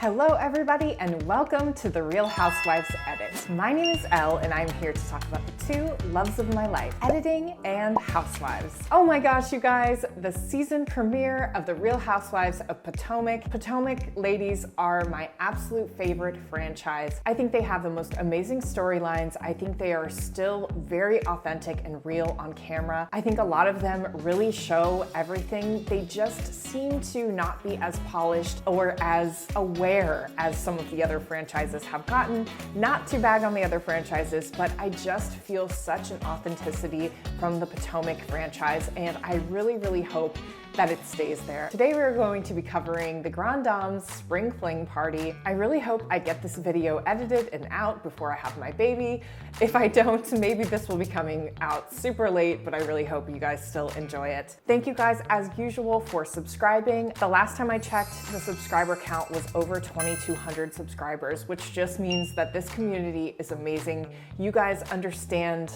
Hello everybody and welcome to the Real Housewives Edit. My name is Elle and I'm here to talk about the two loves of my life, editing and housewives. Oh my gosh, you guys, the season premiere of the Real Housewives of Potomac. Potomac ladies are my absolute favorite franchise. I think they have the most amazing storylines. I think they are still very authentic and real on camera. I think a lot of them really show everything. They just seem to not be as polished or as aware as some of the other franchises have gotten. Not to bag on the other franchises, but I just feel such an authenticity from the Potomac franchise, and I really hope that it stays there. Today we're going to be covering the Grand Dame's spring fling party. I really hope I get this video edited and out before I have my baby. If I don't, maybe this will be coming out super late, but I really hope you guys still enjoy it. Thank you guys, as usual, for subscribing. The last time I checked, the subscriber count was over 2,200 subscribers, which just means that this community is amazing. You guys understand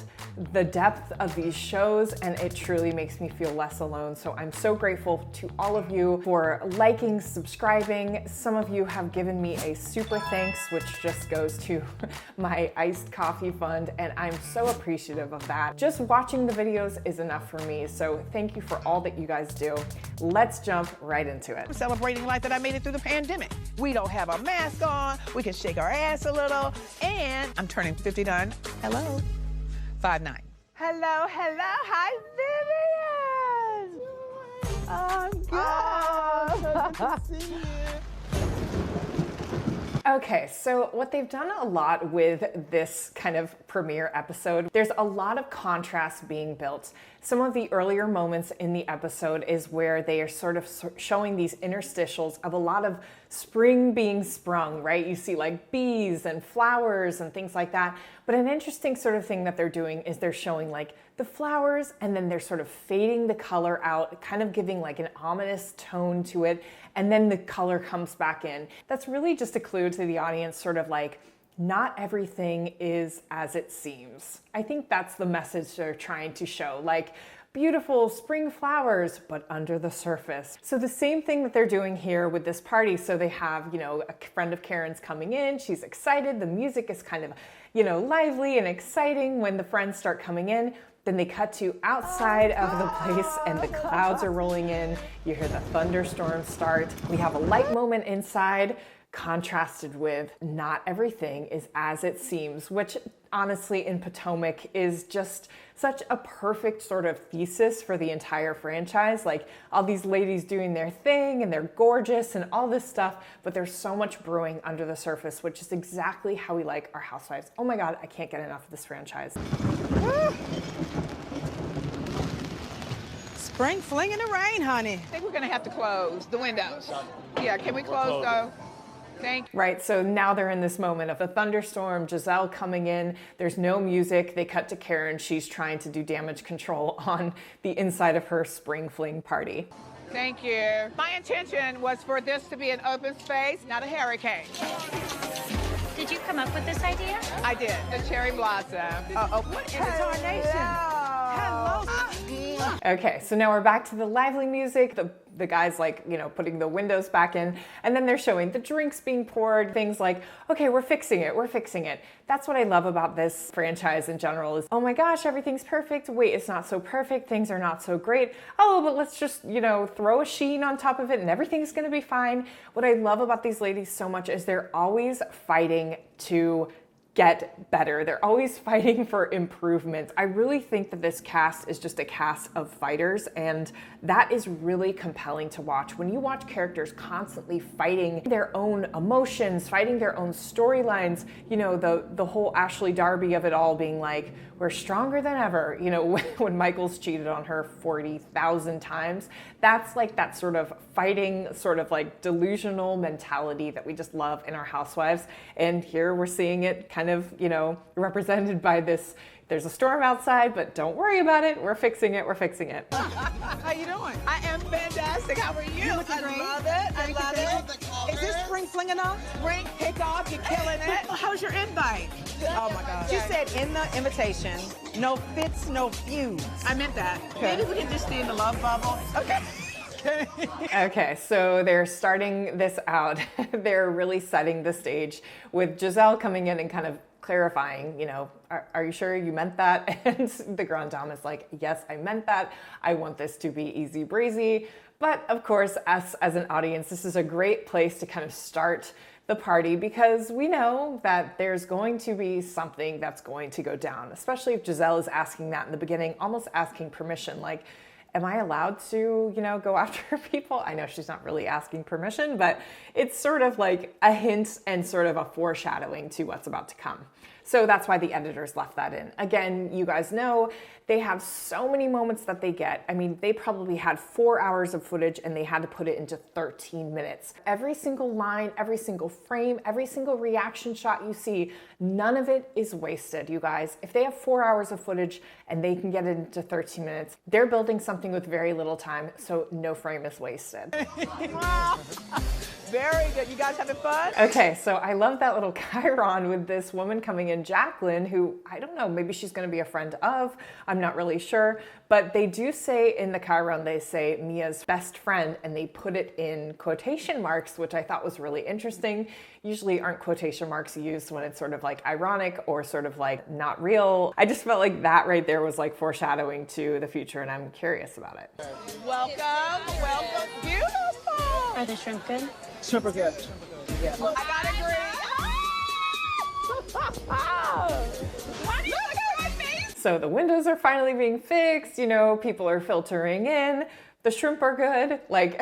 the depth of these shows, and it truly makes me feel less alone. So I'm so grateful to all of you for liking, subscribing. Some of you have given me a super thanks, which just goes to my iced coffee fund, and I'm so appreciative of that. Just watching the videos is enough for me, so thank you for all that you guys do. Let's jump right into it. I'm celebrating life that I made it through the pandemic. We don't have our mask on, we can shake our ass a little, and I'm turning 59. Hello. 5'9". Hello, hi Vivian! I'm good. Good to see you. Okay, so what they've done a lot with this kind of premiere episode, there's a lot of contrast being built. Some of the earlier moments in the episode is where they are sort of showing these interstitials of a lot of spring being sprung, right? You see like bees and flowers and things like that. But an interesting sort of thing that they're doing is they're showing like the flowers and then they're sort of fading the color out, kind of giving like an ominous tone to it. And then the color comes back in. That's really just a clue to the audience, sort of like, not everything is as it seems. I think that's the message they're trying to show, like beautiful spring flowers, but under the surface. So the same thing that they're doing here with this party. So they have, you know, a friend of Karen's coming in, she's excited, the music is kind of, you know, lively and exciting when the friends start coming in. Then they cut to outside of the place and the clouds are rolling in. You hear the thunderstorms start. We have a light moment inside, contrasted with not everything is as it seems, which honestly in Potomac is just such a perfect sort of thesis for the entire franchise. Like all these ladies doing their thing and they're gorgeous and all this stuff, but there's so much brewing under the surface, which is exactly how we like our housewives. Oh my God, I can't get enough of this franchise. Spring fling in the rain, honey. I think we're gonna have to close the windows. Yeah, can we close though? Thank you. Right, so now they're in this moment of the thunderstorm, Gizelle coming in, there's no music, they cut to Karen, she's trying to do damage control on the inside of her spring fling party. Thank you. My intention was for this to be an open space, not a hurricane. Did you come up with this idea? I did, the cherry blossom. What in the tarnation? Hello. Okay, so now we're back to the lively music. The guys like, you know, putting the windows back in, and then they're showing the drinks being poured, things like, okay, we're fixing it, we're fixing it. That's what I love about this franchise in general is, oh my gosh, everything's perfect. Wait, it's not so perfect. Things are not so great. Oh, but let's just, you know, throw a sheen on top of it and everything's gonna be fine. What I love about these ladies so much is they're always fighting to get better. They're always fighting for improvement. I really think that this cast is just a cast of fighters, and that is really compelling to watch. When you watch characters constantly fighting their own emotions, fighting their own storylines, you know, the whole Ashley Darby of it all being like, we're stronger than ever, you know, when Michael's cheated on her 40,000 times. That's like that sort of fighting, sort of like delusional mentality that we just love in our housewives. And here we're seeing it kind of, you know, represented by this, there's a storm outside, but don't worry about it. We're fixing it, we're fixing it. How you doing? I am fantastic. How are you? I love it. I love it. Is this spring fling enough? Spring kickoff, you're killing it. How's your invite? Oh my God. She said in the invitation, no fits, no feuds. I meant that. Maybe we can just stay in the love bubble. Okay. kidding. Okay, so they're starting this out. They're really setting the stage with Gizelle coming in and kind of clarifying, you know, are you sure you meant that? And the Grand Dame is like, yes, I meant that. I want this to be easy breezy. But of course, us as an audience, this is a great place to kind of start the party because we know that there's going to be something that's going to go down, especially if Gizelle is asking that in the beginning, almost asking permission, like, am I allowed to, you know, go after people? I know she's not really asking permission, but it's sort of like a hint and sort of a foreshadowing to what's about to come. So that's why the editors left that in. Again, you guys know they have so many moments that they get. I mean, they probably had 4 hours of footage and they had to put it into 13 minutes. Every single line, every single frame, every single reaction shot you see, none of it is wasted, you guys. If they have 4 hours of footage and they can get it into 13 minutes, they're building something with very little time, so no frame is wasted. Wow. Very good. You guys having fun? Okay, so I love that little chyron with this woman coming in, Jacqueline, who, I don't know, maybe she's going to be a friend of, I'm not really sure, but they do say in the chyron, they say Mia's best friend, and they put it in quotation marks, which I thought was really interesting. Usually aren't quotation marks used when it's sort of like ironic or sort of like not real. I just felt like that right there was like foreshadowing to the future, and I'm curious about it. Welcome, welcome. Beautiful. Are the shrimp good? Super good. I gotta agree. So the windows are finally being fixed, you know, people are filtering in, the shrimp are good, like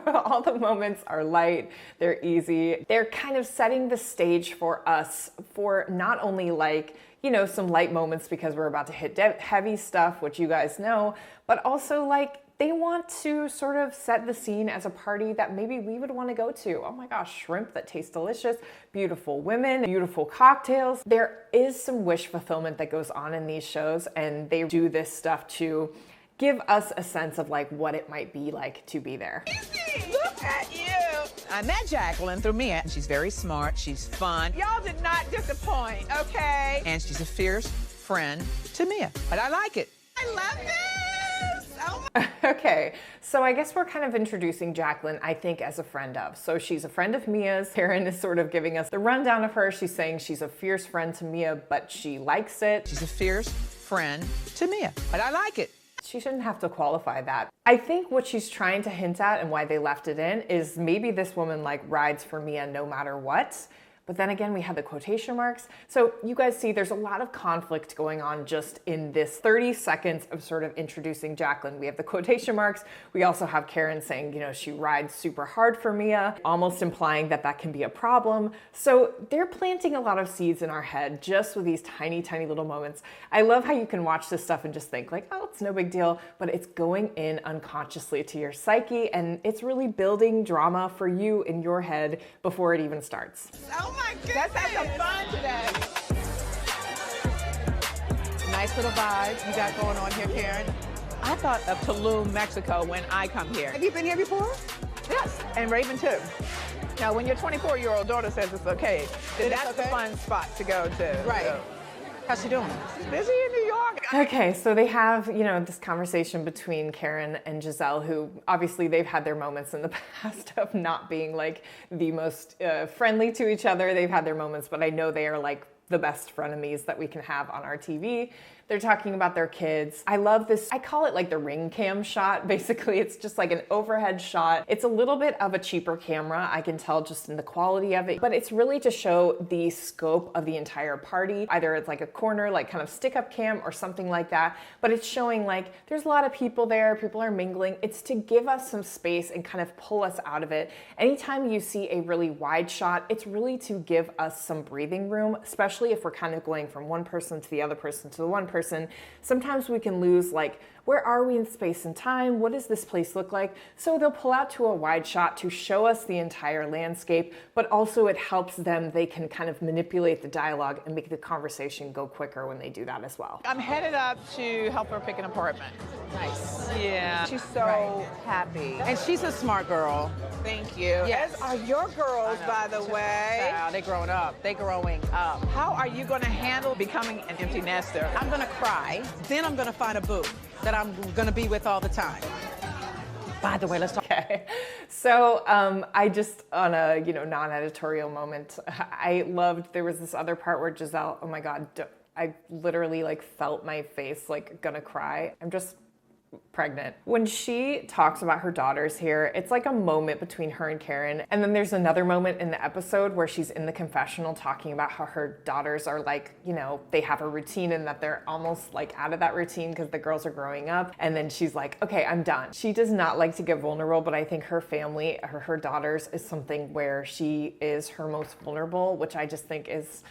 all the moments are light, they're easy. They're kind of setting the stage for us for not only like, you know, some light moments because we're about to hit heavy stuff, which you guys know, but also like they want to sort of set the scene as a party that maybe we would want to go to. Oh my gosh, shrimp that taste delicious, beautiful women, beautiful cocktails. There is some wish fulfillment that goes on in these shows, and they do this stuff to give us a sense of like what it might be like to be there. Look at you. I met Jacqueline through Mia. She's very smart. She's fun. Y'all did not disappoint, okay? And she's a fierce friend to Mia. But I like it. I love this. Oh my. Okay, so I guess we're kind of introducing Jacqueline, I think, as a friend of. So she's a friend of Mia's. Karen is sort of giving us the rundown of her. She's saying she's a fierce friend to Mia, but she likes it. She's a fierce friend to Mia. But I like it. She shouldn't have to qualify that. I think what she's trying to hint at and why they left it in is maybe this woman like rides for Mia no matter what. But then again, we had the quotation marks. So you guys see there's a lot of conflict going on just in this 30 seconds of sort of introducing Jacqueline. We have the quotation marks. We also have Karen saying, you know, she rides super hard for Mia, almost implying that that can be a problem. So they're planting a lot of seeds in our head just with these tiny, tiny little moments. I love how you can watch this stuff and just think like, oh, it's no big deal, but it's going in unconsciously to your psyche, and it's really building drama for you in your head before it even starts. Oh my goodness. Let's have some fun today. Nice little vibe you got going on here, Karen. I thought of Tulum, Mexico when I come here. Have you been here before? Yes, and Raven too. Now, when your 24-year-old daughter says it's okay, then that's a fun spot to go to. Right. So. How's she doing? She's busy in New York. Okay, so they have, you know, this conversation between Karen and Gizelle, who obviously they've had their moments in the past of not being like the most friendly to each other. They've had their moments, but I know they are like the best frenemies that we can have on our TV. They're talking about their kids. I love this, I call it like the ring cam shot. Basically, it's just like an overhead shot. It's a little bit of a cheaper camera, I can tell just in the quality of it, but it's really to show the scope of the entire party. Either it's like a corner, like kind of stick up cam or something like that, but it's showing like there's a lot of people there, people are mingling. It's to give us some space and kind of pull us out of it. Anytime you see a really wide shot, it's really to give us some breathing room, especially if we're kind of going from one person to the other person to the one person. Sometimes we can lose like, where are we in space and time? What does this place look like? So they'll pull out to a wide shot to show us the entire landscape, but also it helps them, they can kind of manipulate the dialogue and make the conversation go quicker when they do that as well. I'm headed up to help her pick an apartment. Nice. Yeah. She's so happy. And she's a smart girl. Thank you. Yes. As are your girls, by the way. Wow, they're growing up. They're growing up. How are you going to handle becoming an empty nester? I'm going to cry, then I'm going to find a boo that I'm going to be with all the time. By the way, let's talk. Okay, so I just, on a non-editorial moment, I loved, there was this other part where Gizelle, oh my God, I literally like felt my face like gonna cry. I'm just pregnant. When she talks about her daughters here, it's like a moment between her and Karen. And then there's another moment in the episode where she's in the confessional talking about how her daughters are like, they have a routine and that they're almost like out of that routine because the girls are growing up. And then she's like, okay, I'm done. She does not like to get vulnerable, but I think her family, her daughters is something where she is her most vulnerable, which I just think is,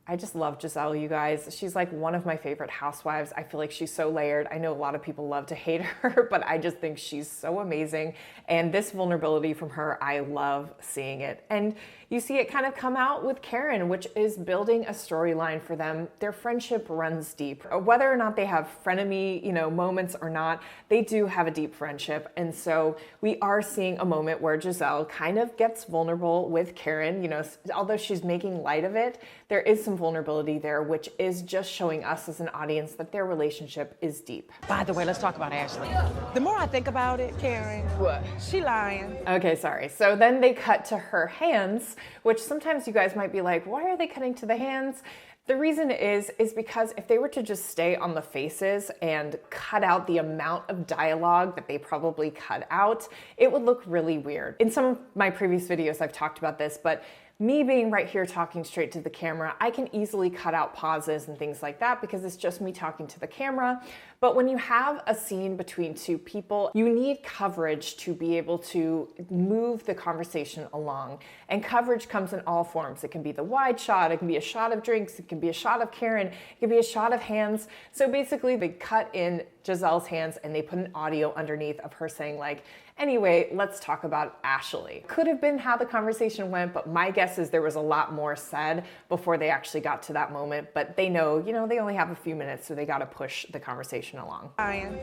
I just love Gizelle, you guys. She's like one of my favorite housewives. I feel like she's so layered. I know a lot of people love to hate her, but I just think she's so amazing. And this vulnerability from her, I love seeing it. And you see it kind of come out with Karen, which is building a storyline for them. Their friendship runs deep. Whether or not they have frenemy, moments or not, they do have a deep friendship. And so we are seeing a moment where Gizelle kind of gets vulnerable with Karen. Although she's making light of it, there is some vulnerability there, which is just showing us as an audience that their relationship is deep. By the way, let's talk about Ashley. The more I think about it, Karen, what? She lying. Okay, sorry. So then they cut to her hands, which sometimes you guys might be like, why are they cutting to the hands? The reason is because if they were to just stay on the faces and cut out the amount of dialogue that they probably cut out, it would look really weird. In some of my previous videos, I've talked about this, but me being right here talking straight to the camera, I can easily cut out pauses and things like that because it's just me talking to the camera. But when you have a scene between two people, you need coverage to be able to move the conversation along. And coverage comes in all forms. It can be the wide shot, it can be a shot of drinks, it can be a shot of Karen, it can be a shot of hands. So basically they cut in Gizelle's hands and they put an audio underneath of her saying like, anyway, let's talk about Ashley. Could have been how the conversation went, but my guess is there was a lot more said before they actually got to that moment. But they know, they only have a few minutes, so they got to push the conversation along. Lying.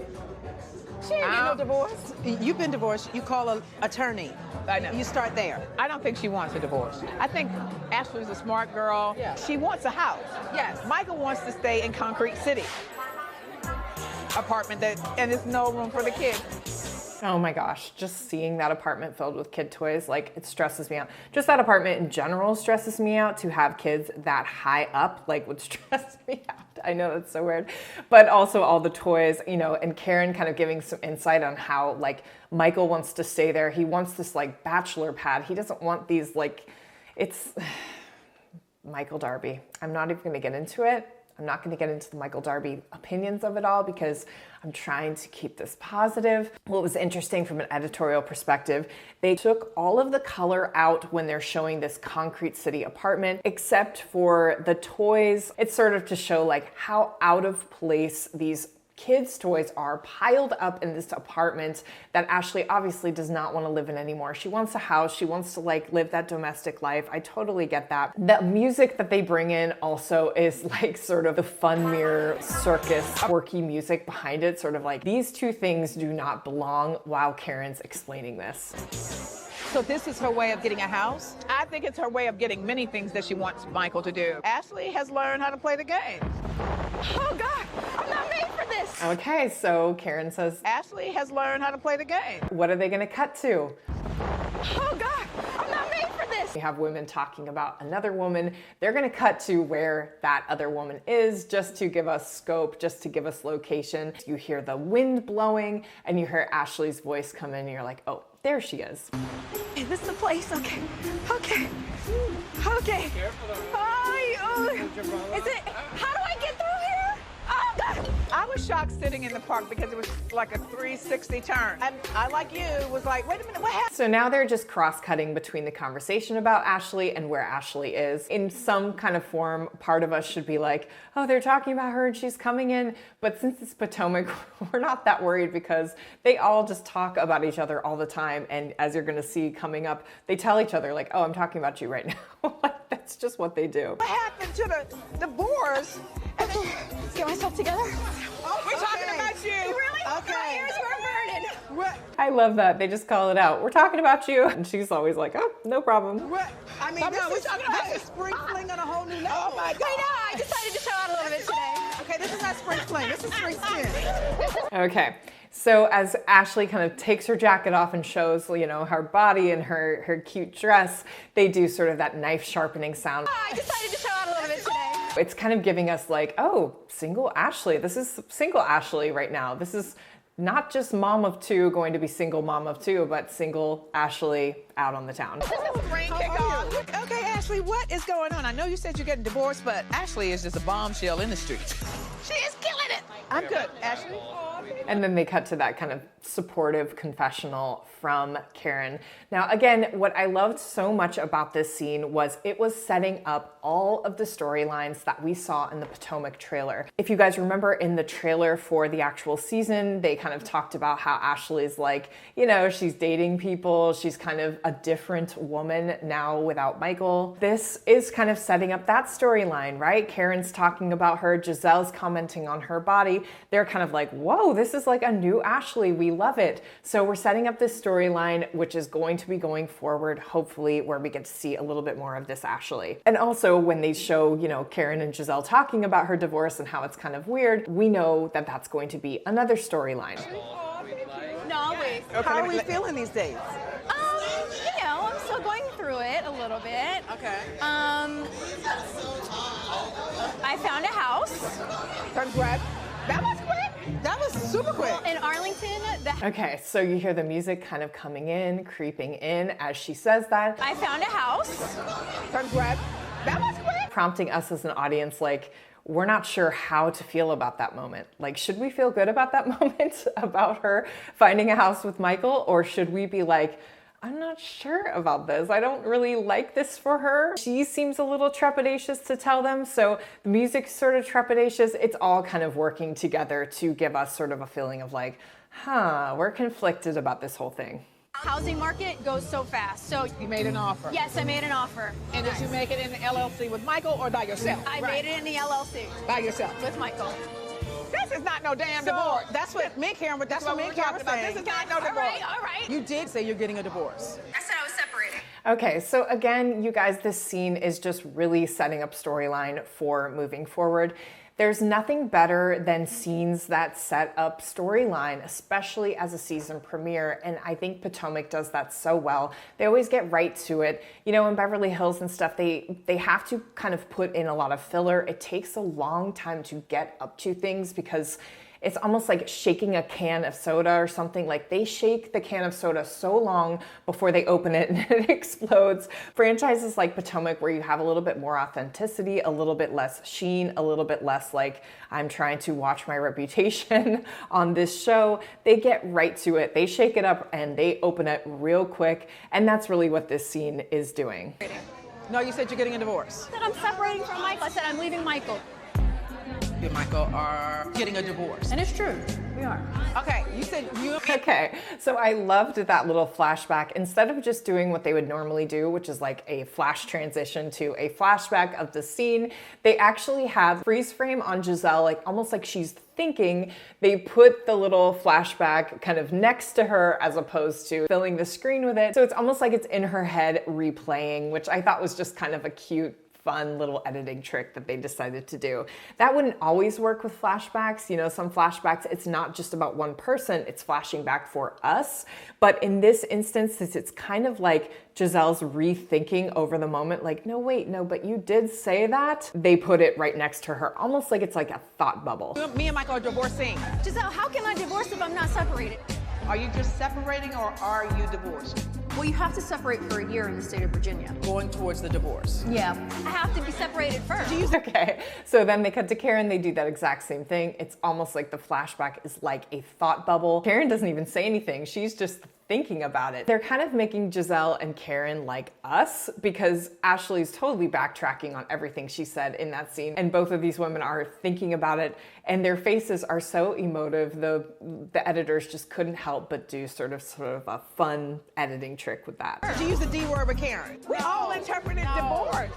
She ain't get no divorce. You've been divorced. You call an attorney. I know. You start there. I don't think she wants a divorce. I think Ashley's a smart girl. Yeah. She wants a house. Yes. Michael wants to stay in Concrete City. Apartment and there's no room for the kids. Oh my gosh, just seeing that apartment filled with kid toys, like it stresses me out. Just that apartment in general stresses me out. To have kids that high up, like would stress me out. I know that's so weird. But also all the toys, and Karen kind of giving some insight on how like Michael wants to stay there. He wants this like bachelor pad. He doesn't want these like, it's Michael Darby. I'm not even gonna get into it. I'm not going to get into the Michael Darby opinions of it all because I'm trying to keep this positive. What was interesting from an editorial perspective, they took all of the color out when they're showing this Concrete City apartment, except for the toys. It's sort of to show like how out of place these kids' toys are piled up in this apartment that Ashley obviously does not want to live in anymore. She wants a house. She wants to like live that domestic life. I totally get that. The music that they bring in also is like sort of the fun mirror circus quirky music behind it. Sort of like these two things do not belong while Karen's explaining this. So this is her way of getting a house? I think it's her way of getting many things that she wants Michael to do. Ashley has learned how to play the game. Oh God, I'm not made for this. Okay, so Karen says, Ashley has learned how to play the game. what are they going to cut to? Oh God, I'm not made for this. We have women talking about another woman. They're going to cut to where that other woman is just to give us scope, just to give us location. You hear the wind blowing and you hear Ashley's voice come in and you're like, oh, there she is. Is this the place? Okay. Okay. Okay. Is it? How do I get through here? Oh God. I was shocked sitting in the park because it was like a 360 turn. And I, like you, was like, wait a minute, what happened? So now they're just cross-cutting between the conversation about Ashley and where Ashley is. In some kind of form, part of us should be like, oh, they're talking about her and she's coming in. But since it's Potomac, we're not that worried because they all just talk about each other all the time. And as you're gonna see coming up, they tell each other like, oh, I'm talking about you right now. That's just what they do. What happened to the divorce? Get myself together. Oh, we're talking about you. Really? Okay. My ears were burning. What? I love that. They just call it out. We're talking about you. And she's always like, oh, no problem. What? I mean, We're talking about this is spring fling on a whole new level. Oh my God. I know. I decided to show out a little bit today. Okay, this is not spring fling. This is spring spin. Okay, so as Ashley kind of takes her jacket off and shows, you know, her body and her cute dress, they do sort of that knife sharpening sound. I decided to show out a little bit today. It's kind of giving us like, oh, single Ashley. This is single Ashley right now. This is not just mom of two going to be single mom of two, but single Ashley out on the town. Spring kickoff. Okay, Ashley, what is going on? I know you said you're getting divorced, but Ashley is just a bombshell in the streets. She is killing it. I'm good, Ashley. And then they cut to that kind of supportive confessional from Karen. Now, again, what I loved so much about this scene was it was setting up all of the storylines that we saw in the Potomac trailer. If you guys remember in the trailer for the actual season, they kind of talked about how Ashley's like, you know, she's dating people. She's kind of a different woman now without Michael. This is kind of setting up that storyline, right? Karen's talking about her. Gizelle's commenting on her body. They're kind of like, whoa, this is like a new Ashley. We love it. So we're setting up this storyline, which is going to be going forward, hopefully, where we get to see a little bit more of this Ashley. And also when they show, you know, Karen and Gizelle talking about her divorce and how it's kind of weird, we know that that's going to be another storyline. No, wait. How are we feeling these days? You know, I'm still going through it a little bit. Okay. I found a house Congrats. That was quick. That was super quick. in Arlington. Okay, so you hear the music kind of coming in, creeping in as she says that, I found a house. Congrats. That was quick. prompting us as an audience like, we're not sure how to feel about that moment. Like, should we feel good about that moment about her finding a house with Michael? Or should we be like, I'm not sure about this. I don't really like this for her. She seems a little trepidatious to tell them. So the music's sort of trepidatious. It's all kind of working together to give us sort of a feeling of like, we're conflicted about this whole thing. Housing market goes so fast. So You made an offer. yes, I made an offer. And did you make it in the LLC with Michael or by yourself? I made it in the LLC By yourself. with Michael. This is not no damn So divorce. that's what me and Karen, that's what me and we're Karen were talking about. saying. This is not no All divorce. right, all right. You did say you're getting a divorce. I said I was separated. Okay, so again, you guys, this scene is just really setting up storyline for moving forward. There's nothing better than scenes that set up storyline, especially as a season premiere, and I think Potomac does that so well. They always get right to it. You know, in Beverly Hills and stuff, they have to kind of put in a lot of filler. It takes a long time to get up to things because it's almost like shaking a can of soda or something. Like they shake the can of soda so long before they open it and it explodes. Franchises like Potomac, where you have a little bit more authenticity, a little bit less sheen, a little bit less like I'm trying to watch my reputation on this show, they get right to it. They shake it up and they open it real quick. And that's really what this scene is doing. No, you said you're getting a divorce. I said I'm separating from Michael. I said I'm leaving Michael. You and Michael are getting a divorce. And it's true. We are. Okay, you said you. Okay, so I loved that little flashback. Instead of just doing what they would normally do, which is like a flash transition to a flashback of the scene, they actually have freeze frame on Gizelle, like almost like she's thinking. They put the little flashback kind of next to her as opposed to filling the screen with it. So it's almost like it's in her head replaying, which I thought was just kind of a cute, fun little editing trick that they decided to do. That wouldn't always work with flashbacks. You know, some flashbacks, it's not just about one person, it's flashing back for us. But in this instance, since it's kind of like Gizelle's rethinking over the moment, like, no, wait, no, but you did say that. They put it right next to her, almost like it's like a thought bubble. Me and Michael are divorcing. Giselle, how can I divorce if I'm not separated? Are you just separating or are you divorced? Well, you have to separate for a year in the state of Virginia. Going towards the divorce. Yeah. I have to be separated first. Okay, so then they cut to Karen, they do that exact same thing. It's almost like the flashback is like a thought bubble. Karen doesn't even say anything, she's just thinking about it. They're kind of making Gizelle and Karen like us because Ashley's totally backtracking on everything she said in that scene, and both of these women are thinking about it, and their faces are so emotive. The editors just couldn't help but do sort of a fun editing trick with that. Did you use the D word with Karen? We all interpreted divorce.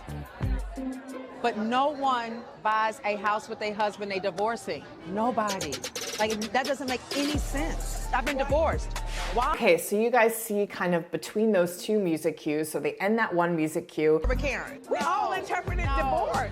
But no one buys a house with a husband they divorcing. Nobody. Like, that doesn't make any sense. I've been divorced. Why? Okay, so you guys see kind of between those two music cues, so they end that one music cue. With Karen. We all interpreted divorce.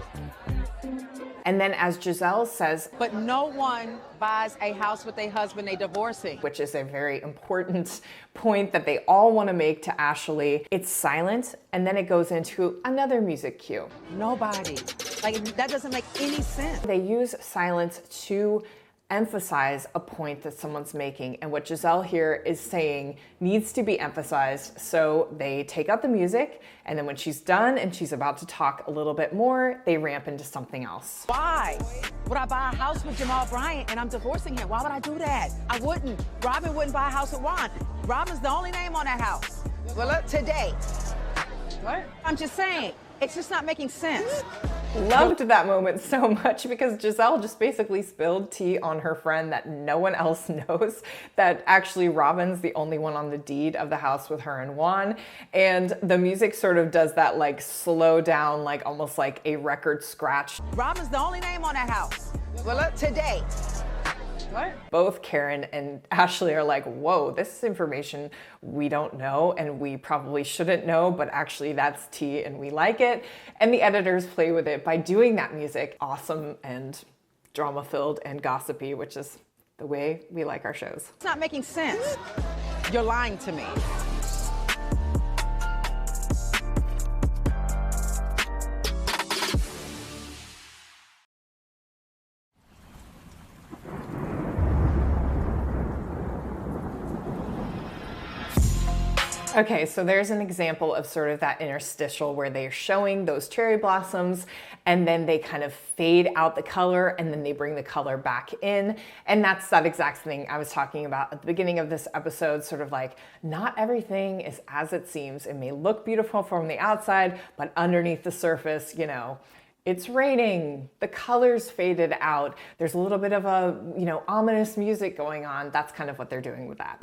And then as Gizelle says, But no one buys a house with a husband they divorcing. which is a very important point that they all want to make to Ashley, it's silent and then it goes into another music cue. Nobody. Like, that doesn't make any sense. They use silence to emphasize a point that someone's making, and what Gizelle here is saying needs to be emphasized. So they take out the music, and then when she's done and she's about to talk a little bit more, they ramp into something else. Why would I buy a house with Jamal Bryant and I'm divorcing him? Why would I do that? I wouldn't. Robin wouldn't buy a house with Ron. Robin's the only name on that house. Well, look, today. What? I'm just saying, it's just not making sense. Loved that moment so much because Gizelle just basically spilled tea on her friend that no one else knows, that actually Robin's the only one on the deed of the house with her and Juan. And the music sort of does that like slow down, like almost like a record scratch. Robin's the only name on that house. Well, look, today. What? Both Karen and Ashley are like, whoa, this is information we don't know and we probably shouldn't know, but actually that's tea and we like it. And the editors play with it by doing that music awesome and drama-filled and gossipy, which is the way we like our shows. It's not making sense. You're lying to me. Okay, so there's an example of sort of that interstitial where they're showing those cherry blossoms and then they kind of fade out the color and then they bring the color back in. And that's that exact thing I was talking about at the beginning of this episode, sort of like not everything is as it seems. It may look beautiful from the outside, but underneath the surface, you know, it's raining, the colors faded out. There's a little bit of a, ominous music going on. That's kind of what they're doing with that.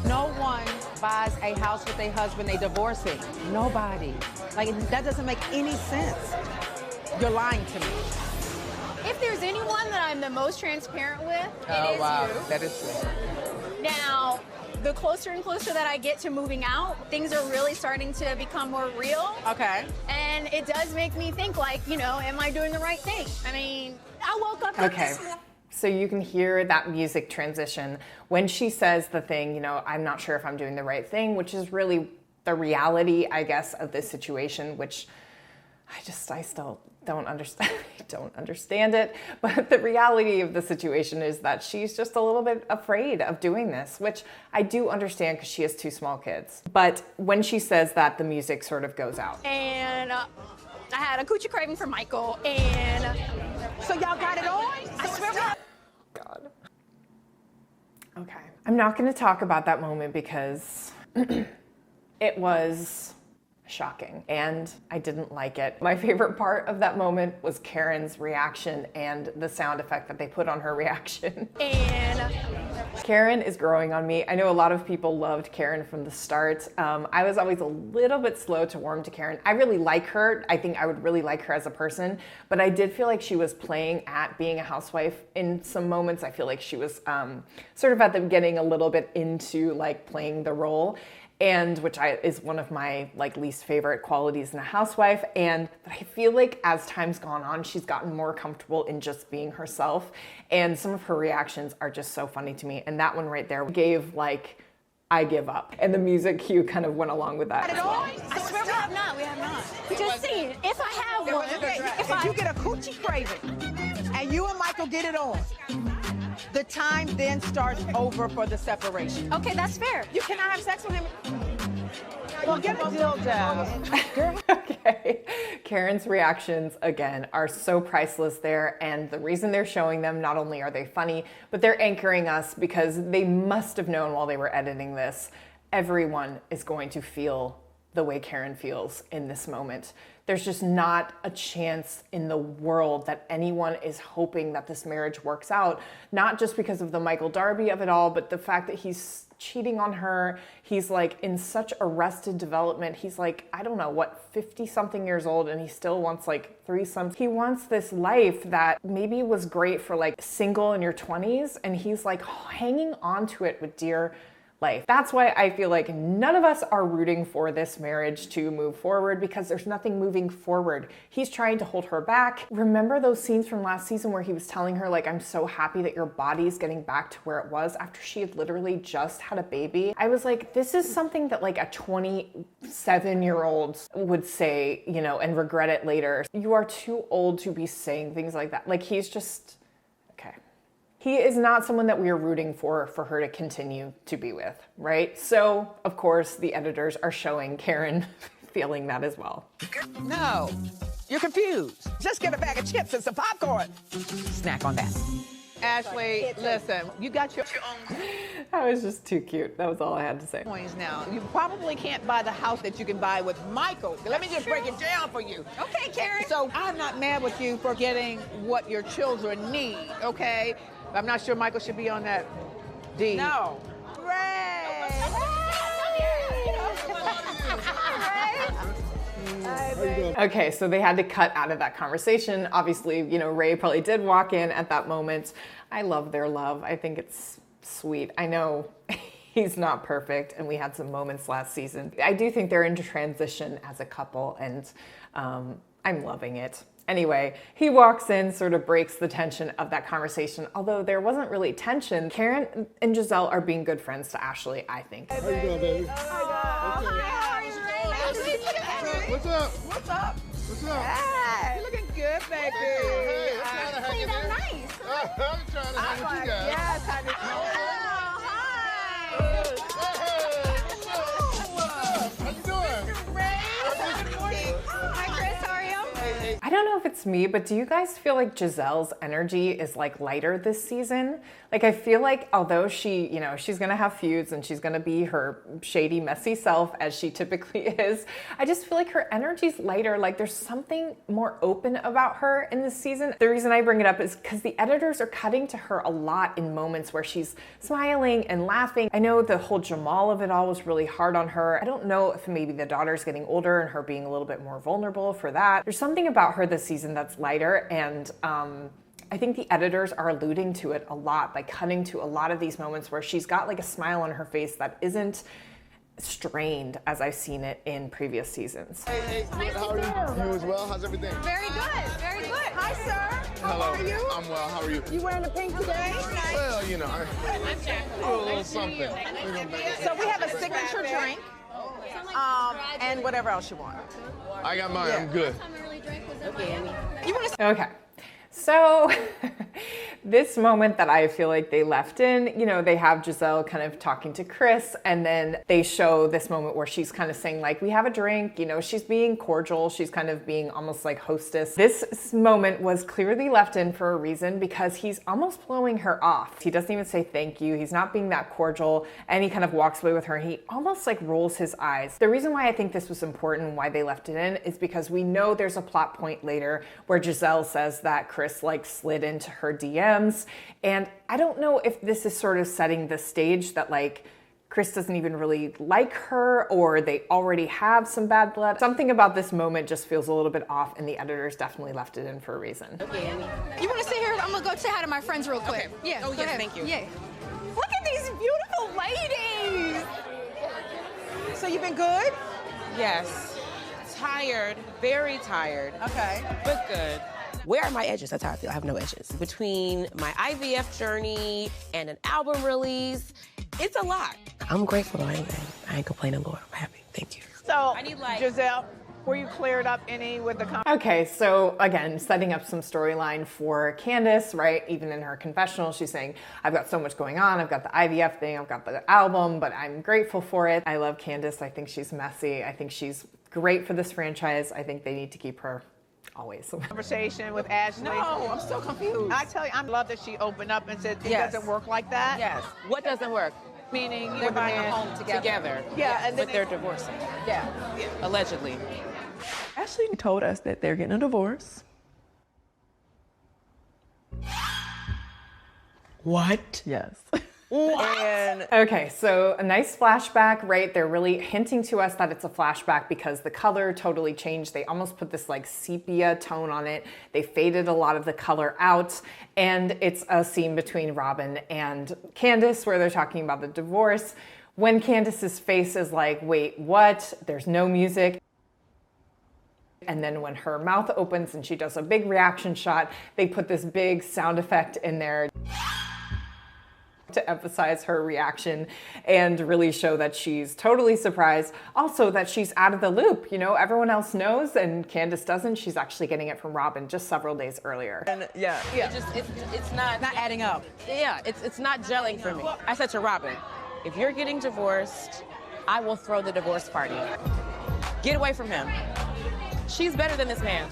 No one buys a house with a husband they divorcing. Nobody. Like, that doesn't make any sense. You're lying to me. If there's anyone that I'm the most transparent with, it is you. That is true. Now, the closer and closer that I get to moving out, things are really starting to become more real. Okay. And it does make me think like, am I doing the right thing? I mean, I woke up like Okay. this. So you can hear that music transition when she says the thing, I'm not sure if I'm doing the right thing, which is really the reality, I guess, of this situation, which I still don't understand. I don't understand it. But the reality of the situation is that she's just a little bit afraid of doing this, which I do understand because she has two small kids. But when she says that, the music sort of goes out. And I had a coochie craving for Michael, and So y'all got it on? I swear. God. Okay. I'm not going to talk about that moment because it was shocking and I didn't like it. My favorite part of that moment was Karen's reaction and the sound effect that they put on her reaction. And Karen is growing on me. I know a lot of people loved Karen from the start. I was always a little bit slow to warm to Karen. I really like her. I think I would really like her as a person, but I did feel like she was playing at being a housewife in some moments. I feel like she was sort of at the beginning a little bit into like playing the role, and which is one of my least favorite qualities in a housewife. And I feel like as time's gone on, she's gotten more comfortable in just being herself. And some of her reactions are just so funny to me. And that one right there gave I give up. And the music cue kind of went along with that as well. I swear we have not. We have not. Just saying, if I have one, If you get a coochie craving and you and Michael get it on, the time then starts over for the separation. okay, that's fair. You cannot have sex with him. Well, get a dildo. Okay. Karen's reactions, again, are so priceless there. And the reason they're showing them, not only are they funny, but they're anchoring us because they must have known while they were editing this, everyone is going to feel the way Karen feels in this moment. There's just not a chance in the world that anyone is hoping that this marriage works out, not just because of the Michael Darby of it all, but the fact that he's cheating on her. He's in such arrested development. He's I don't know, 50 something years old, and he still wants threesomes. He wants this life that maybe was great for single in your 20s, and he's hanging on to it with dear life. That's why I feel like none of us are rooting for this marriage to move forward, because there's nothing moving forward. He's trying to hold her back. Remember those scenes from last season where he was telling her, like, I'm so happy that your body's getting back to where it was after she had literally just had a baby? I was like, this is something that like a 27-year-old would say, you know, and regret it later. You are too old to be saying things like that. Like, he's just, okay. He is not someone that we are rooting for her to continue to be with, right? So, of course, the editors are showing Karen feeling that as well. No, you're confused. Just get a bag of chips and some popcorn. Snack on that. Ashley, listen, you got your own That was just too cute. That was all I had to say. coins now. You probably can't buy the house that you can buy with Michael. Let me just break it down for you. Okay, Karen. So I'm not mad with you for getting what your children need, okay? I'm not sure Michael should be on that deed. No. Okay, so they had to cut out of that conversation. Obviously, you know, Ray probably did walk in at that moment. I love their love. I think it's sweet. I know he's not perfect, and we had some moments last season. I do think they're in transition as a couple, and I'm loving it. Anyway, he walks in, sort of breaks the tension of that conversation, although there wasn't really tension. Karen and Gizelle are being good friends to Ashley, I think. How you doing, baby? What's up? What's up? What's up? Hey, you're looking good, baby. Hey, I'm trying to hang in there. Nice. I'm trying to hang with you guys. Yes, honey. How you doing? Hi, Chris. How are you? I don't know if it's me, but do you guys feel like Giselle's energy is like lighter this season? Like, I feel like although she, you know, she's gonna have feuds and she's gonna be her shady, messy self as she typically is, I just feel like her energy's lighter. Like, there's something more open about her in this season. The reason I bring it up is because the editors are cutting to her a lot in moments where she's smiling and laughing. I know the whole Jamal of it all was really hard on her. I don't know if maybe the daughter's getting older and her being a little bit more vulnerable for that. There's something about her this season that's lighter, and I think the editors are alluding to it a lot by cutting to a lot of these moments where she's got like a smile on her face that isn't strained as I've seen it in previous seasons. Hey, how are you? You as well? How's everything? Very good. Very good. Hi, sir. Hello. How are you? I'm well. How are you? You wearing the pink today? Well, you know, I do a little something. So we have a signature drink, and whatever else you want. I got mine. I'm good. You want to? Okay. So this moment that I feel like they left in, you know, they have Gizelle kind of talking to Chris, and then they show this moment where she's kind of saying like, we have a drink, you know, she's being cordial. She's kind of being almost like hostess. This moment was clearly left in for a reason, because he's almost blowing her off. He doesn't even say thank you. He's not being that cordial, and he kind of walks away with her. He almost like rolls his eyes. The reason why I think this was important, why they left it in, is because we know there's a plot point later where Gizelle says that Chris like slid into her DMs. And I don't know if this is sort of setting the stage that like Chris doesn't even really like her, or they already have some bad blood. Something about this moment just feels a little bit off, and the editors definitely left it in for a reason. You want to stay here? I'm going to go say hi to my friends real quick. Okay. Yeah. Oh, go yes, ahead. thank you. Yeah. Look at these beautiful ladies. So you've been good? Yes. Tired, very tired. Okay. But good. Where are my edges? That's how I feel. I have no edges. Between my IVF journey and an album release, it's a lot. I'm grateful though. I ain't complaining, Lord. I'm happy. Thank you. So, I need, like- Gizelle, were you cleared up any with the Okay, so again, setting up some storyline for Candace, right? Even in her confessional, she's saying, I've got so much going on. I've got the IVF thing, I've got the album, but I'm grateful for it. I love Candace. I think she's messy. I think she's great for this franchise. I think they need to keep her always. conversation with Ashley? No, I'm still confused. I tell you, I love that she opened up and said it Yes. doesn't work like that. Yes. What doesn't work? Meaning you They're and the buying a man- home together. Yeah, and then But they're divorcing, Yeah. allegedly. Ashley told us that they're getting a divorce. What? Yes. And okay, so a nice flashback, right? They're really hinting to us that it's a flashback because the color totally changed. They almost put this like sepia tone on it. They faded a lot of the color out, and it's a scene between Robin and Candace where they're talking about the divorce. When Candace's face is like, wait, what? There's no music. And then when her mouth opens and she does a big reaction shot, they put this big sound effect in there to emphasize her reaction and really show that she's totally surprised. Also that she's out of the loop. You know, everyone else knows and Candace doesn't. She's actually getting it from Robin just several days earlier. And yeah. It's not adding up. Yeah, it's not gelling for me. I said to Robin, if you're getting divorced, I will throw the divorce party. Get away from him. She's better than this man.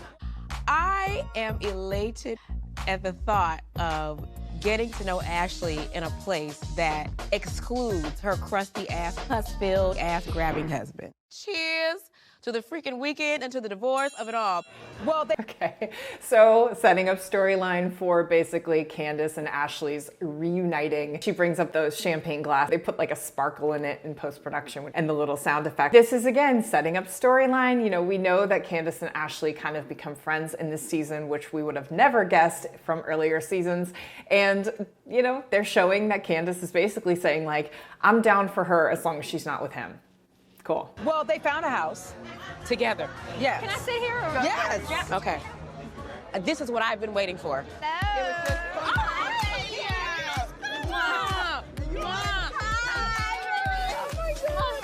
I am elated at the thought of getting to know Ashley in a place that excludes her crusty ass, pus-filled, ass-grabbing husband. Cheers to the freaking weekend and to the divorce of it all. Well, Okay, so setting up storyline for basically Candace and Ashley's reuniting. She brings up those champagne glass. They put like a sparkle in it in post-production and the little sound effect. This is again setting up storyline. You know, we know that Candace and Ashley kind of become friends in this season, which we would have never guessed from earlier seasons. And, you know, they're showing that Candace is basically saying like, I'm down for her as long as she's not with him. Cool. well, they found a house. Together. Yes. Can I sit here? Or Yes. Okay. This is what I've been waiting for.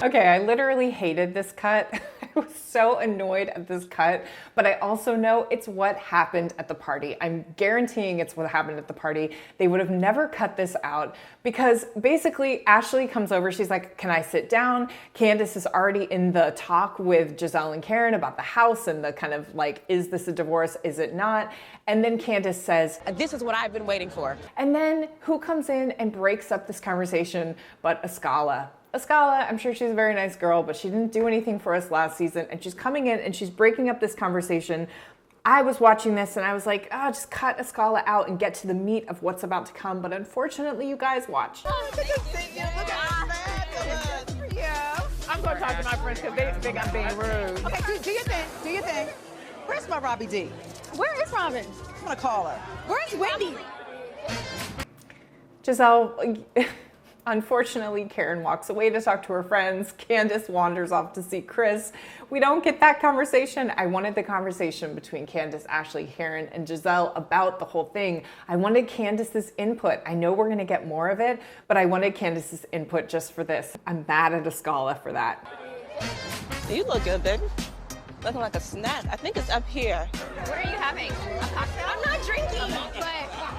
Okay, I literally hated this cut. I was so annoyed at this cut, but I also know it's what happened at the party. I'm guaranteeing it's what happened at the party. They would have never cut this out because basically Ashley comes over, she's like, can I sit down? Candace is already in the talk with Gizelle and Karen about the house and the kind of like, is this a divorce? Is it not? And then Candace says, This is what I've been waiting for. and then who comes in and breaks up this conversation but Escala? Escala, I'm sure she's a very nice girl, but she didn't do anything for us last season. And she's coming in and she's breaking up this conversation. I was watching this and I was like, just cut Escala out and get to the meat of what's about to come. But unfortunately, you guys watch. I'm going to talk to my friends because they think I'm being rude. Okay, do your thing. Do your thing. Where's my Robbie D? Where is Robin? I'm going to call her. Where's Wendy? Gizelle, unfortunately, Karen walks away to talk to her friends. Candace wanders off to see Chris. We don't get that conversation. I wanted the conversation between Candace, Ashley, Karen, and Gizelle about the whole thing. I wanted Candace's input. I know we're gonna get more of it, but I wanted Candace's input just for this. I'm mad at Escala for that. You look good, baby. Looking like a snack. I think it's up here. What are you having? A cocktail? I'm not drinking, but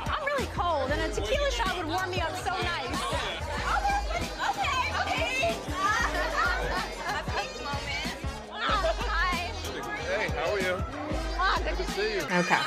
I'm really cold, and a tequila shot would warm me up so nice. Okay. A peak moment. Hi. Hey, how are you? Good to see you. Okay.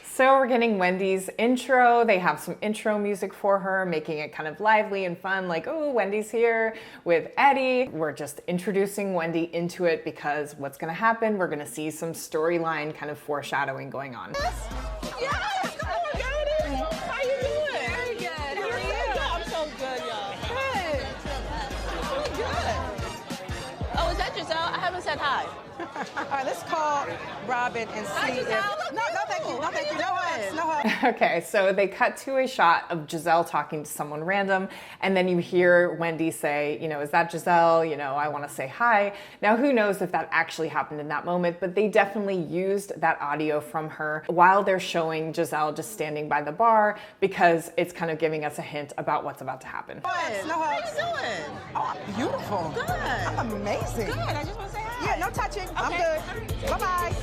So we're getting Wendy's intro. They have some intro music for her, making it kind of lively and fun, like, oh, Wendy's here with Eddie. We're just introducing Wendy into it because what's gonna happen, we're gonna see some storyline kind of foreshadowing going on. Yes! Oh my goodness! How you doing? Very good. How are you? I'm so good, y'all. Good. So good. Oh, is that Gizelle? I haven't said hi. All right, let's call Robin and see if... No, thank you. No, thank you. No hugs. No hugs. Okay, so they cut to a shot of Gizelle talking to someone random, and then you hear Wendy say, you know, is that Gizelle? You know, I want to say hi. Now, who knows if that actually happened in that moment, but they definitely used that audio from her while they're showing Gizelle just standing by the bar because it's kind of giving us a hint about what's about to happen. No hugs. No hugs. How you doing? Oh, I'm beautiful. Good. I'm amazing. Good. I just want to say hi. Yeah, no touching. I'm good. Bye-bye.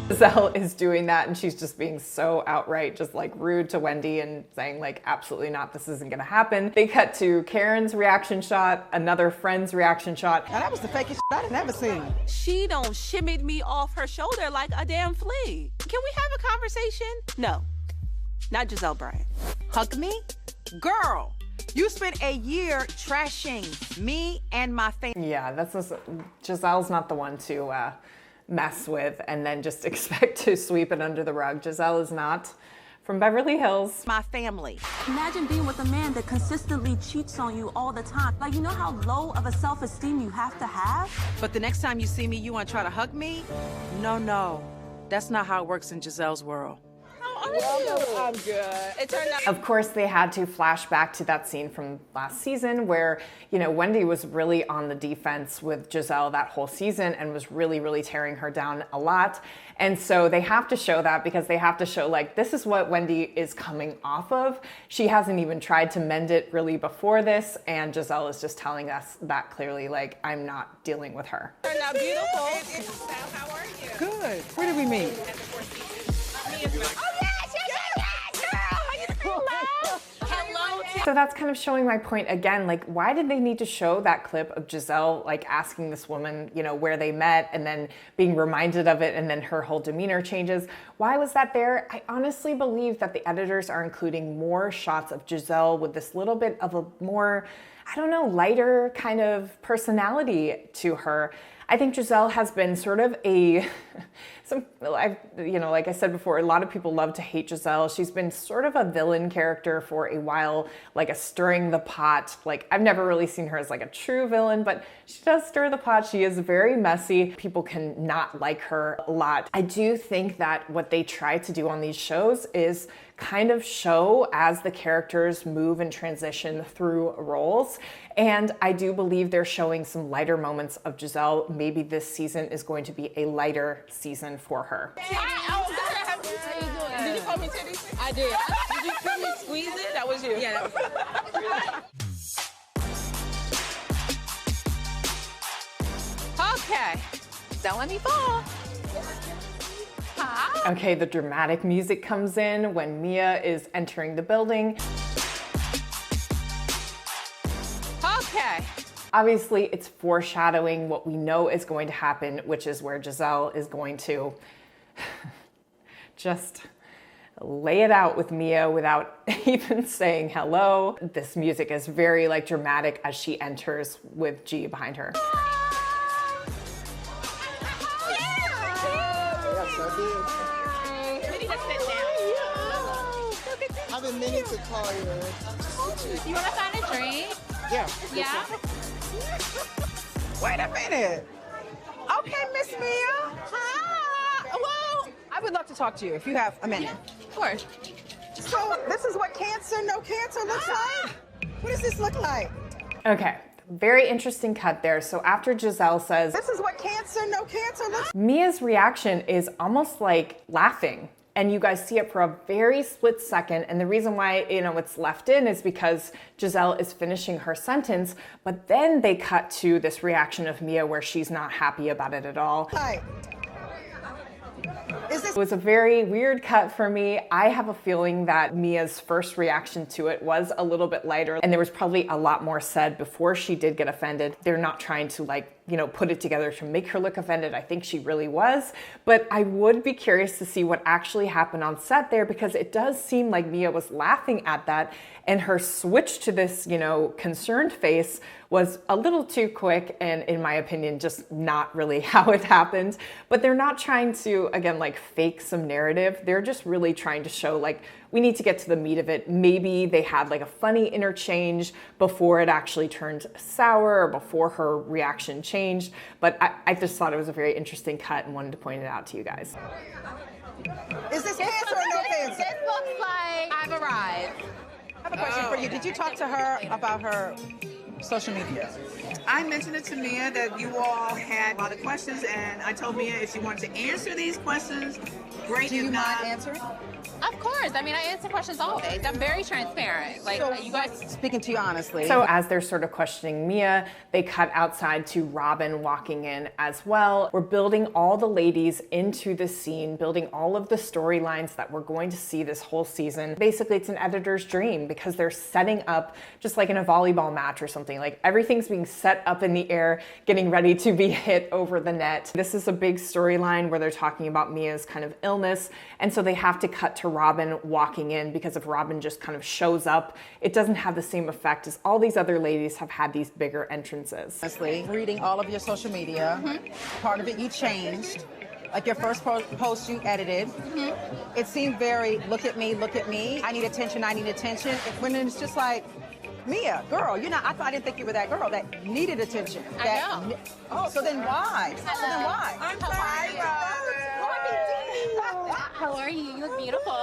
Gizelle is doing that and she's just being so outright just like rude to Wendy and saying like absolutely not, this isn't gonna happen. They cut to Karen's reaction shot, another friend's reaction shot. Now, that was the fakest shit I'd never seen. She don't shimmied me off her shoulder like a damn flea. Can we have a conversation? No, not Gizelle Bryant. Hug me? Girl, you spent a year trashing me and my family. Yeah, that's just, Giselle's not the one to mess with and then just expect to sweep it under the rug. Gizelle is not from Beverly Hills. My family. Imagine being with a man that consistently cheats on you all the time. Like, you know how low of a self-esteem you have to have? But the next time you see me, you want to try to hug me? No. That's not how it works in Giselle's world. How I'm good. It turned out. Of course, they had to flash back to that scene from last season where, Wendy was really on the defense with Gizelle that whole season and was really, really tearing her down a lot. And so they have to show that because they have to show, like, this is what Wendy is coming off of. She hasn't even tried to mend it really before this, and Gizelle is just telling us that clearly, like, I'm not dealing with her. Turned out beautiful. How are you? Good. Where did we meet? So that's kind of showing my point again, like, why did they need to show that clip of Gizelle, like, asking this woman, where they met and then being reminded of it and then her whole demeanor changes? Why was that there? I honestly believe that the editors are including more shots of Gizelle with this little bit of a more, I don't know, lighter kind of personality to her. I think Gizelle has been sort of like I said before, a lot of people love to hate Gizelle. She's been sort of a villain character for a while, like a stirring the pot. Like, I've never really seen her as like a true villain, but she does stir the pot. She is very messy. People can not like her a lot. I do think that what they try to do on these shows is kind of show as the characters move and transition through roles. And I do believe they're showing some lighter moments of Gizelle. Maybe this season is going to be a lighter season for her. How you doing? Did you call me titty? I did. Did you squeeze it? That was you. Yeah, that was Okay. Don't let me fall. Okay, the dramatic music comes in when Mia is entering the building. Okay. Obviously, it's foreshadowing what we know is going to happen, which is where Gizelle is going to just lay it out with Mia without even saying hello. This music is very dramatic as she enters with G behind her. I've been meaning to call you. You want to find a drink? Yeah. Yeah? Wait a minute. Okay, Miss Mia. Hi. Well, I would love to talk to you if you have a minute. Of course. So this is what no cancer looks like? What does this look like? Okay, very interesting cut there. So after Gizelle says, This is what no cancer looks like. Mia's reaction is almost like laughing. And you guys see it for a very split second. And the reason why, it's left in is because Gizelle is finishing her sentence, but then they cut to this reaction of Mia where she's not happy about it at all. Hi. It was a very weird cut for me. I have a feeling that Mia's first reaction to it was a little bit lighter, and there was probably a lot more said before she did get offended. They're not trying to put it together to make her look offended. I think she really was, but I would be curious to see what actually happened on set there, because it does seem like Mia was laughing at that, and her switch to this, concerned face was a little too quick, and in my opinion, just not really how it happened. But they're not trying to, again, fake some narrative. They're just really trying to show, we need to get to the meat of it. Maybe they had a funny interchange before it actually turned sour or before her reaction changed. But I just thought it was a very interesting cut and wanted to point it out to you guys. Is this cancer or no cancer? This looks like I've arrived. I have a question for you. Did you talk to her about her social media? I mentioned it to Mia that you all had a lot of questions, and I told Mia if she wanted to answer these questions, great. Do you mind answering? Of course. I answer questions always. I'm very transparent. You guys. Speaking to you honestly. So as they're sort of questioning Mia, they cut outside to Robin walking in as well. We're building all the ladies into the scene, building all of the storylines that we're going to see this whole season. Basically, it's an editor's dream because they're setting up just like in a volleyball match or something. Everything's being set up in the air, getting ready to be hit over the net. This is a big storyline where they're talking about Mia's kind of illness, and so they have to cut to Robin walking in, because if Robin just kind of shows up, it doesn't have the same effect as all these other ladies have had these bigger entrances. Honestly, reading all of your social media, part of it you changed. Your first post you edited. It seemed very, look at me, I need attention. When it's just Mia, girl, I didn't think you were that girl that needed attention. I know. So then why? I'm fine, Robin. How are are you? You look beautiful.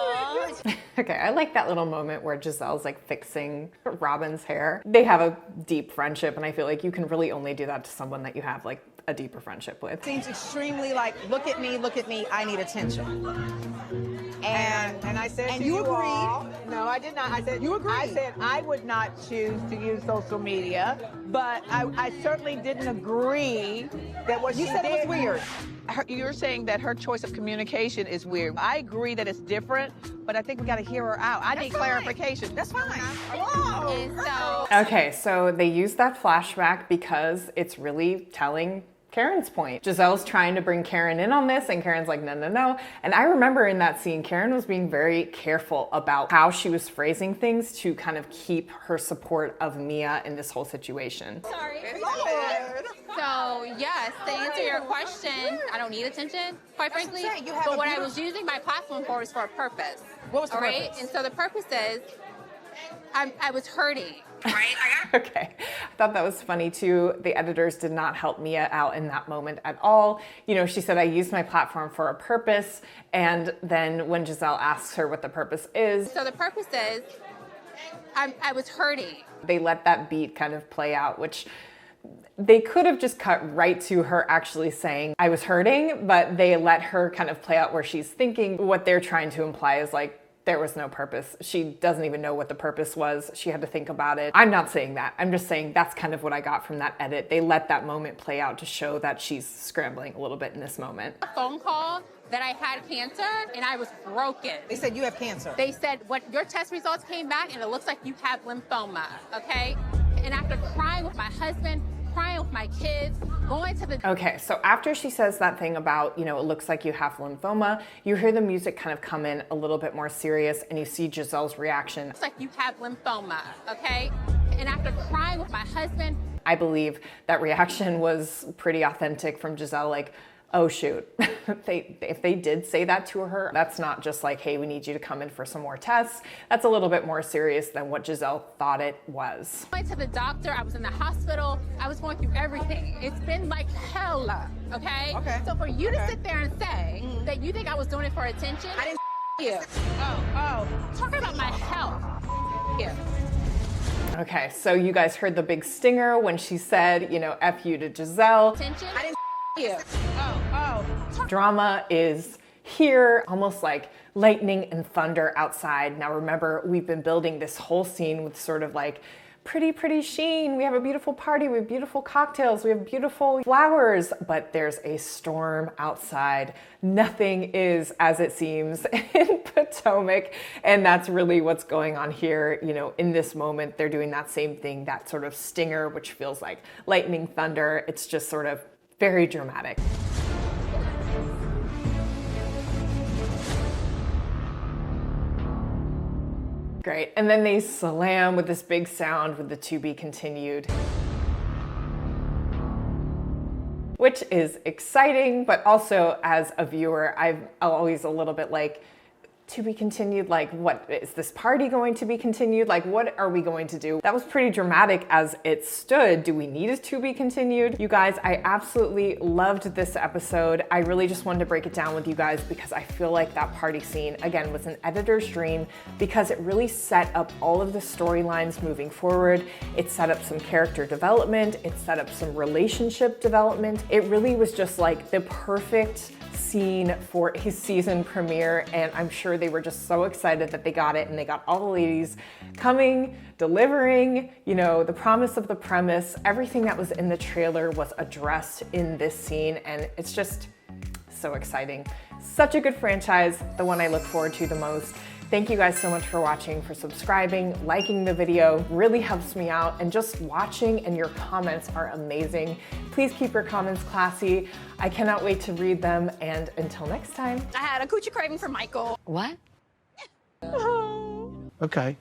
Okay, I like that little moment where Gizelle's like fixing Robin's hair. They have a deep friendship, and I feel like you can really only do that to someone that you have like a deeper friendship with. Seems extremely like, look at me, I need attention. And I said and to you agreed. all, no, I did not. I said You agreed. I said I would not choose to use social media, but I certainly didn't agree that what You she said did it was weird. You're saying that her choice of communication is weird. I agree that it's different, but I think we got to hear her out. I need clarification. That's fine. And so, Okay, so they use that flashback because it's really telling Karen's point. Gizelle's trying to bring Karen in on this, and Karen's like, no, no, no. And I remember in that scene, Karen was being very careful about how she was phrasing things to kind of keep her support of Mia in this whole situation. sorry. So, yes, to answer your question, I don't need attention, quite frankly. what I'm saying. You have But a what I beautiful- was using my platform for was for a purpose. What was the all right? purpose? And so the purpose is, I was hurting. Okay, I thought that was funny too. The editors did not help Mia out in that moment at all. You know, she said, I used my platform for a purpose. And then when Gizelle asks her what the purpose is, So the purpose is, I was hurting. they let that beat kind of play out, which they could have just cut right to her actually saying, I was hurting, but they let her kind of play out where she's thinking. What they're trying to imply is like, there was no purpose. She doesn't even know what the purpose was. She had to think about it. I'm not saying that. I'm just saying that's kind of what I got from that edit. They let that moment play out to show that she's scrambling a little bit in this moment. A phone call that I had cancer and I was broken. They said you have cancer. They said, what your test results came back and it looks like you have lymphoma, okay? And after crying with my husband, crying with my kids, going to the... Okay, so after she says that thing about, you know, it looks like you have lymphoma, you hear the music kind of come in a little bit more serious, and you see Gizelle's reaction. Looks like you have lymphoma, okay? And after crying with my husband... I believe that reaction was pretty authentic from Gizelle, like, oh shoot, if they did say that to her, that's not just like, hey, we need you to come in for some more tests. That's a little bit more serious than what Gizelle thought it was. I went to the doctor, I was in the hospital, I was going through everything. It's been like hell, okay? Okay. So for you to sit there and say that you think I was doing it for attention... I didn't you. Oh. Talking about my health. Yeah. Okay, so you guys heard the big stinger when she said, you know, F you to Gizelle. Attention. I didn't you. Drama is here, almost like lightning and thunder outside. Now remember, we've been building this whole scene with sort of like pretty sheen. We have a beautiful party, we have beautiful cocktails, we have beautiful flowers, but there's a storm outside. Nothing is as it seems in Potomac, and that's really what's going on here. You know, in this moment, they're doing that same thing, that sort of stinger, which feels like lightning, thunder. It's just sort of very dramatic. Great, and then they slam with this big sound with the to be continued. Which is exciting, but also as a viewer, I'm always a little bit like, to be continued, like what, is this party going to be continued? Like what are we going to do? That was pretty dramatic as it stood. Do we need it to be continued? You guys, I absolutely loved this episode. I really just wanted to break it down with you guys because I feel like that party scene, again, was an editor's dream because it really set up all of the storylines moving forward. It set up some character development. It set up some relationship development. It really was just like the perfect scene for his season premiere, and I'm sure they were just so excited that they got it, and they got all the ladies coming, delivering, you know, the promise of the premise. Everything that was in the trailer was addressed in this scene, and it's just so exciting. Such a good franchise, the one I look forward to the most. Thank you guys so much for watching, for subscribing, liking the video, really helps me out, and just watching, and your comments are amazing. Please keep your comments classy. I cannot wait to read them, and until next time. I had a coochie craving for Michael. What? Okay.